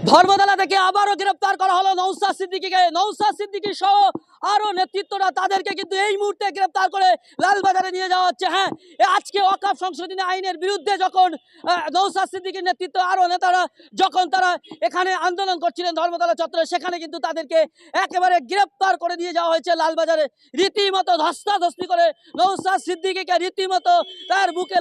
ধর্মতলা থেকে আবারও গ্রেপ্তার করা হলো নওশাদ সিদ্দিকীকে। নওশাদ সিদ্দিকী সহ আরো নেতৃত্বরা তাদেরকে কিন্তু এই মুহূর্তে গ্রেপ্তার করে লালবাজারে নিয়ে যাওয়া হচ্ছে। হ্যাঁ, আজকে ওয়াকফ সংশোধনী আইনের বিরুদ্ধে যখন নওশাদ সিদ্দিকীর নেতৃত্ব আরো নেতারা যখন তারা এখানে আন্দোলন করছিলেন ধর্মতলা চত্বরে, সেখানে কিন্তু তাদেরকে একেবারে গ্রেপ্তার করে নিয়ে যাওয়া হয়েছে লালবাজারে। রীতিমতো ধস্তাধস্তি করে নওশাদ সিদ্দিকীকে রীতিমতো তার বুকে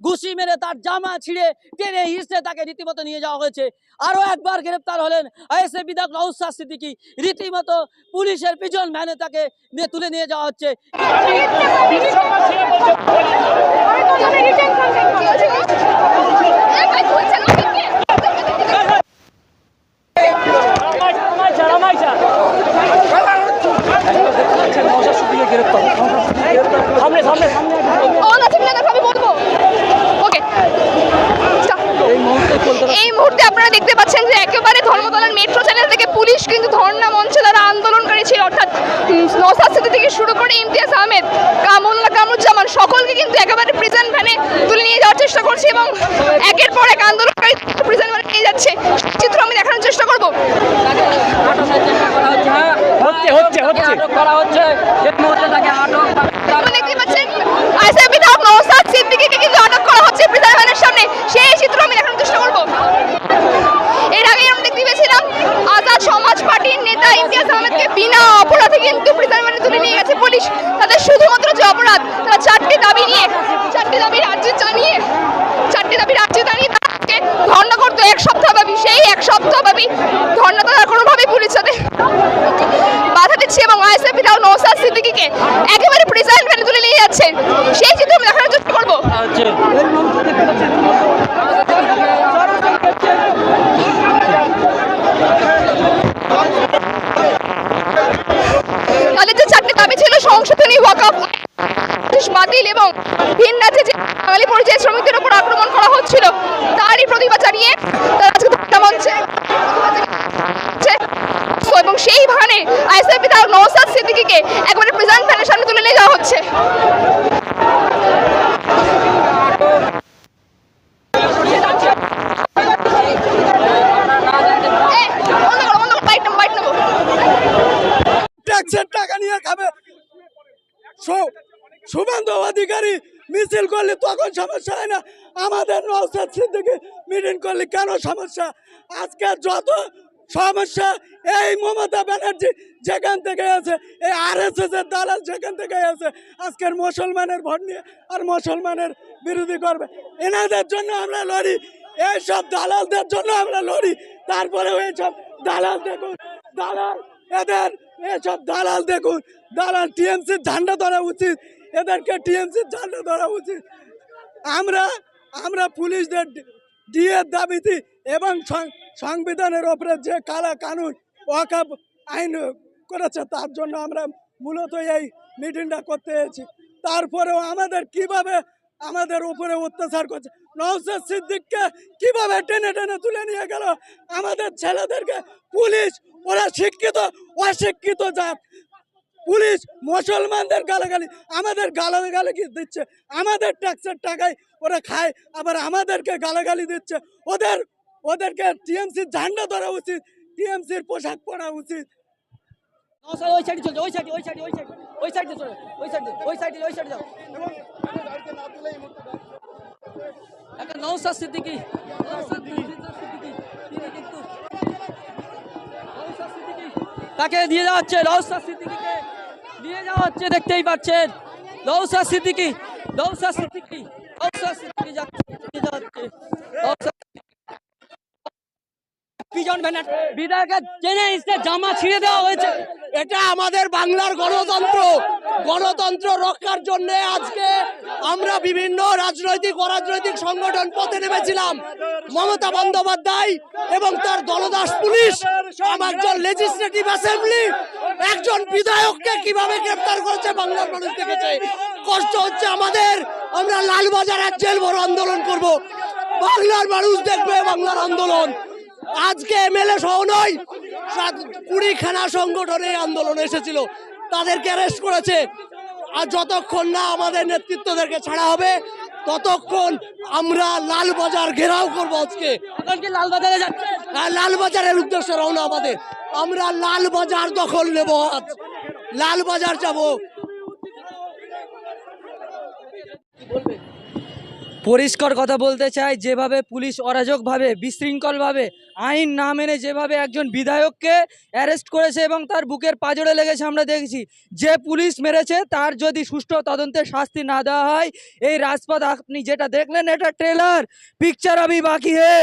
ঘুষি মেরে তার জামা ছিঁড়ে টেনে হিসড়ে তাকে রীতিমতো নিয়ে যাওয়া হয়েছে। আরো একবার গ্রেপ্তার হলেন আইএসএফ বিধায়ক নওশাদ সিদ্দিকী। রীতিমতো পুলিশের পিছন ভ্যানে তাকে তুলে নিয়ে যাওয়া হচ্ছে। এই মুহূর্তে আপনারা দেখতে পাচ্ছেন যে একেবারে ধর্মতলার মেট্রো চ্যানেল থেকে পুলিশ কিন্তু ধর্ণা মঞ্চে যারা আন্দোলনকারী ছিল, অর্থাৎ নওশাদ সিদ্দিকী থেকে শুরু করে ইমতিয়াজ আহমেদ, কামরুজ্জামান, সকলকে কিন্তু একেবারে প্রিজন ভ্যানে তুলে নিয়ে যাওয়ার চেষ্টা করছে এবং একের পর এক আন্দোলনকারী প্রিজন ভ্যানে নিয়ে যাচ্ছে। চিত্র আমি দেখানোর চেষ্টা করবো। দেখতে পাচ্ছেন আইএসএফ বিধায়ক নওশাদ সিদ্দিকীকে কিন্তু আটক করা হচ্ছে প্রিজন ভ্যানের সামনে। সেই চিত্র আমি দেখানোর চেষ্টা করবো। এর আগে আমরা দেখতে পেয়েছিলাম আজাদ সমাজ পার্টির নেতা ইমতিয়াজ আহমেদকে বিনা অপরাধে কিন্তু প্রিজন ভ্যানে তুলে নিয়ে গেছে পুলিশ। তাদের শুধুমাত্র যে অপরাধ, তারা চারটি দাবি জানিয়ে তাকে ধর্ণা করতো এক সপ্তাহ ব্যাপী। সেই এক সপ্তাহ ব্যাপী ধর্ণা তারা কোনোভাবেই পুলিশ সাথে বাধা দিচ্ছে এবং আইএসএফ বিধায়ক নওশাদ সিদ্দিকীকে একেবারে প্রিজন ভ্যানে তুলে নিয়ে যাচ্ছে। সেই চিত্র আমি দেখানোর চেষ্টা করবো। তাদের যে চারটি দাবি ছিল, সংশোধনী, ওয়াকফ বাতিল এবং ভিন রাজ্যে যে বাঙালি পরিযায়ী শ্রমিকদের উপর আক্রমণ করা হচ্ছিল তারই প্রতিবাদ জানিয়ে তারা আজকে ধর্ণা মঞ্চে এবং সেই ভানে আইএসএফ বিধায়ক নওশাদ সিদ্দিকীকে একবারে প্রিজন ভ্যানের সামনে তুলে নিয়ে যাওয়া হচ্ছে। টাকা নিয়ে খাবে শুভেন্দু অধিকারী মিছিল করলে তখন সমস্যা হয় না, আমাদের নওশাদ সিদ্দিকী মিটিং করলে কেন সমস্যা? আজকে যত সমস্যা এই মমতা ব্যানার্জি যেখান থেকে আছে, এই আরএসএস এর দালাল যেখান থেকে আছে, আজকের মুসলমানের ভোট নিয়ে আর মুসলমানের বিরোধী করবে, এনাদের জন্য আমরা লড়ি, এইসব দালালদের জন্য আমরা লড়ি। তারপরেও এইসব দালাল দেখুন, দালাল এদের এসব দালাল দেখুন, দালাল টিএমসির ঝান্ডা ধরা উচিত, এদেরকে টিএমসির ঝান্ডা ধরা উচিত। আমরা পুলিশদের ডিএর দাবিতে এবং সংবিধানের ওপরে যে কালা কানুন ওয়াকফ আইন করেছে তার জন্য আমরা মূলত এই মিটিংটা করতে এসেছি। তারপরেও আমাদের কিভাবে আমাদের উপরে অত্যাচার করছে, নওশাদ সিদ্দিকীকে কিভাবে টেনে টেনে তুলে নিয়ে গেল আমাদের ছেলেদেরকে পুলিশ। ওরা শিক্ষিত অশিক্ষিত জাত, পুলিশ মুসলমানদের গালাগালি, আমাদের গালাগালি দিচ্ছে, আমাদের ট্যাক্সের টাকায় ওরা খায়, আবার আমাদেরকে গালাগালি দিচ্ছে। ওদেরকে টিএমসির ঝান্ডা ধরা উচিত, টিএমসির পোশাক পরা উচিত। ওই সাইডে চলছে, ওই সাইডে চলে, ওই সাইডে যাও। একটা নওশাদ সিদ্দিকী তাকে নিয়ে যাওয়া হচ্ছে, নওশাদ সিদ্দিকীকে নিয়ে যাওয়া হচ্ছে, দেখতেই পাচ্ছেন নওশাদ সিদ্দিকী বিধায়কের টেনে হিসেবে জামা ছিঁড়ে দেওয়া হয়েছে। এটা আমাদের বাংলার গণতন্ত্র রক্ষার জন্য আজকে আমরা বিভিন্ন রাজনৈতিক অরাজনৈতিক সংগঠন পথে নেমেছিলাম। মমতা বন্দ্যোপাধ্যায় এবং তার দলদাস পুলিশ একজন লেজিসলেটিভ অ্যাসেম্বলি, একজন বিধায়ককে কিভাবে গ্রেফতার করেছে বাংলার মানুষ দেখেছে। কষ্ট হচ্ছে আমাদের, আমরা লালবাজারের জেল ভরো আন্দোলন করব, বাংলার মানুষ দেখবে বাংলার আন্দোলন। আজকে এমএলএ সহ নয়, 20খানা সংগঠনে আন্দোলন এসেছিল, তাদেরকে অ্যারেস্ট করেছে। আর যতক্ষণ না আমাদের নেতৃত্বদেরকে ছাড়া হবে ততক্ষণ আমরা লালবাজার ঘেরাও করবো আজকে। এখন কি লালবাজারে যাচ্ছে? লালবাজারের উদ্দেশ্যে রওনা আমাদের, আমরা লালবাজার দখল নেব, আজ লালবাজার যাব। পরিষ্কার কথা বলতে চাই, যেভাবে পুলিশ অরাজকভাবে বিশৃঙ্খলভাবে আইন না মেনে যেভাবে একজন বিধায়ককে অ্যারেস্ট করেছে এবং তার বুকের পাঁজরে লেগেছে আমরা দেখেছি, যে পুলিশ মেরেছে তার যদি সুষ্ঠু তদন্তে শাস্তি না দেওয়া হয়, এই রাজপথ আপনি যেটা দেখলেন এটা ট্রেলার, পিকচার আমি বাকি হে,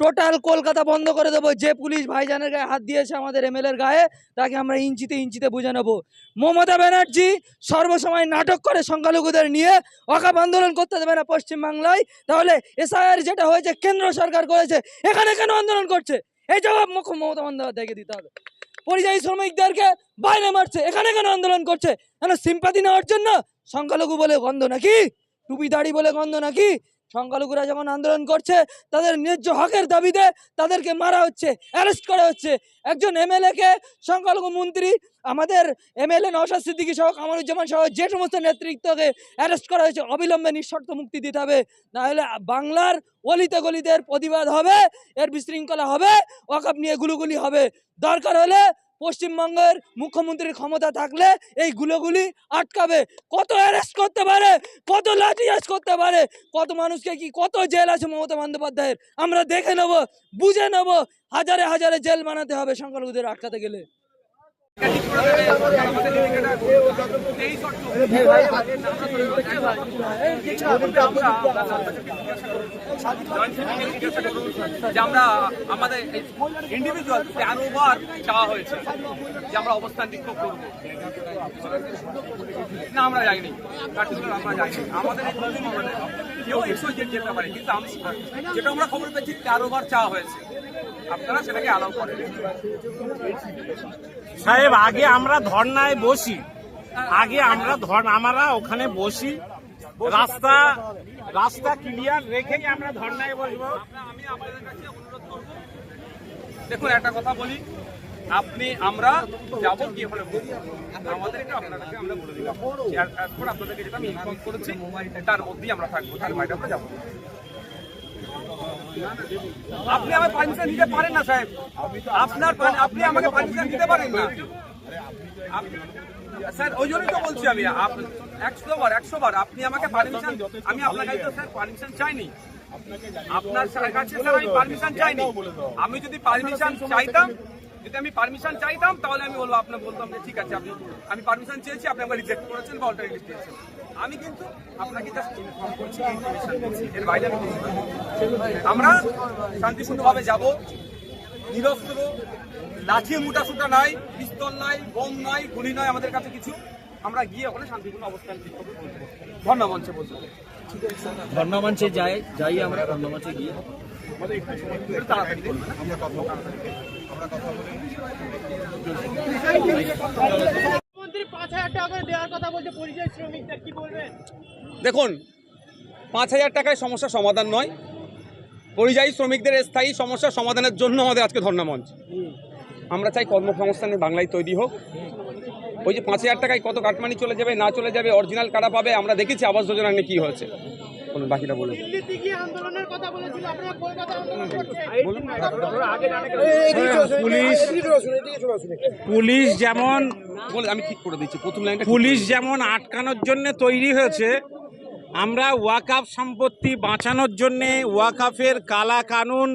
টোটাল কলকাতা বন্ধ করে দেবো। যে পুলিশ ভাইজানের গায়ে হাত দিয়েছে আমাদের এমএলএর গায়ে, তাকে আমরা ইঞ্চিতে ইঞ্চিতে বুঝে নেবো। মমতা ব্যানার্জি সর্বসময় নাটক করে সংখ্যালঘুদের নিয়ে, ওয়াকফ আন্দোলন করতে দেবে না পশ্চিমবাংলায়, তাহলে এসআইআর যেটা হয়েছে কেন্দ্র সরকার করেছে, এখানে কেন আন্দোলন করছে? এই জবাব মুখ্য মমতা বন্দ্যোপাধ্যায়কে দিতে হবে। পরিযায়ী শ্রমিকদেরকে বাইরে মারছে, এখানে কেন আন্দোলন করছে? কেন সিম্পাতি নেওয়ার জন্য? সংখ্যালঘু বলে গন্ধ নাকি? টুপি দাড়ি বলে গন্ধ নাকি? সংখ্যালঘুরা যখন আন্দোলন করছে তাদের ন্যায্য হকের দাবিতে তাদেরকে মারা হচ্ছে, অ্যারেস্ট করা হচ্ছে। একজন এমএলএকে, সংখ্যালঘু মন্ত্রী আমাদের এমএলএ নওশাদ সিদ্দিকী সহ কামরুজ্জামান সহ যে সমস্ত নেতৃত্বকে অ্যারেস্ট করা হয়েছে, অবিলম্বে নিঃশর্ত মুক্তি দিতে হবে, নাহলে বাংলার অলিতে গলিতে এর প্রতিবাদ হবে, এর বিশৃঙ্খলা হবে, ওয়াকফ নিয়ে গুলুগুলি হবে। দরকার হলে পশ্চিমবঙ্গের মুখ্যমন্ত্রীর ক্ষমতা থাকলে এই গুলোগুলি আটকাবে। কত অ্যারেস্ট করতে পারে, কত লাঠিচার্জ করতে পারে, কত মানুষকে কি কত জেল আছে মমতা বন্দ্যোপাধ্যায়ের, আমরা দেখে নেব, বুঝে নেব। হাজারে হাজারে জেল বানাতে হবে সংখ্যালঘুদের আটকাতে গেলে। যে আমরা আমাদের ইন্ডিভিজুয়াল 13 বার চাওয়া হয়েছে যে আমরা অবস্থান বিক্ষোভ করবো, না আমরা যাইনি, আমরা যাইনি। আমাদের এই প্রথম আমাদের কেউ এক্সোজেট যেতে পারে, কিন্তু যেটা আমরা খবর পেয়েছি 13 বার চাওয়া হয়েছে, আপনারা সেটাকে অ্যালাউ করেন। সাহেব, আগে আমরা ধর্নায় বসি, আমরা ওখানে বসি, রাস্তা ক্লিয়ার রেখেই আমরা ধর্নায় বসবো। আমি আপনাদের কাছে অনুরোধ করব, দেখুন একটা কথা বলি, আমরা যাবো কি হলে আমাদেরকে আপনার কাছে আমরা বলে দিলাম, এরপর আপনাদেরকে যেটা আমি ইনফর্ম করেছি তার মধ্যেই আমরা থাকবো, তার বাইরে আমরা যাবো। আপনি আমাকে পারমিশন দিতে পারেন না সাহেব, আপনি আমাকে পারমিশন দিতে পারেন না স্যার, ওই জন্যই তো বলছি আমি 100 বার আপনি আমাকে পারমিশন, আমি আপনার কাছে স্যার পারমিশন চাইনি, আপনার কাছে স্যার আমি পারমিশন চাইনি। আমি যদি পারমিশন চাইতাম তাহলে আমি বলবো, আপনার বলতাম যে ঠিক আছে আমি পারমিশন চেয়েছি, আপনি আমাকে রিজেক্ট করেছেন বা অল্টারনেটিভ দিয়েছেন। আমি কিন্তু আপনাকে জাস্ট ইনফর্ম করছি, এর বাইরে আমরা শান্তিপূর্ণভাবে যাব, নিরস্ত্র, লাঠি মুটাসুটা নাই, পিস্তল নাই, বোম নাই, গুলি নাই আমাদের কাছে কিছু, আমরা গিয়ে ওখানে শান্তিপূর্ণ অবস্থান বিক্ষোভ করবো, ধর্ণা মঞ্চে বসবো। ধর্ণা মঞ্চে যাই আমরা ধর্ণা মঞ্চে গিয়ে তাড়াতাড়ি দেখুন, 5,000 টাকায় সমস্যার সমাধান নয়, পরিযায়ী শ্রমিকদের স্থায়ী সমস্যার সমাধানের জন্য আমাদের আজকে ধর্ণা মঞ্চ। আমরা চাই কর্মসংস্থানের বাংলায় তৈরি হোক। ওই যে 5,000 টাকায় কত কাটমানি চলে যাবে না চলে যাবে, অরিজিনাল কারা পাবে, আমরা দেখেছি আবাস যোজনা নিয়ে কী হয়েছে। বলুন বাকিটা বলুন। পুলিশ যেমন আমি ঠিক করে দিচ্ছি, প্রথম লাইনটা পুলিশ যেমন আটকানোর জন্য তৈরি হয়েছে, আমরা ওয়াকফ সম্পত্তি বাঁচানোর জন্যে, ওয়াকফের কালা কানুন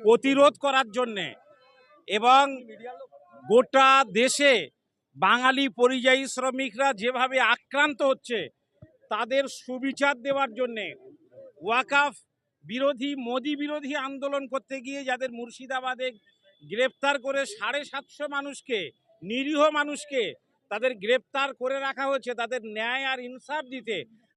প্রতিরোধ করার জন্যে এবং গোটা দেশে বাঙালি পরিযায়ী শ্রমিকরা যেভাবে আক্রান্ত হচ্ছে তাদের সুবিচার দেওয়ার জন্যে, ওয়াকফ বিরোধী, মোদি বিরোধী আন্দোলন করতে গিয়ে যাদের মুর্শিদাবাদে গ্রেপ্তার করে 750 মানুষকে, নিরীহ মানুষকে তাদের গ্রেপ্তার করে রাখা হয়েছে, তাদের ন্যায় আর ইনসাফ দিতে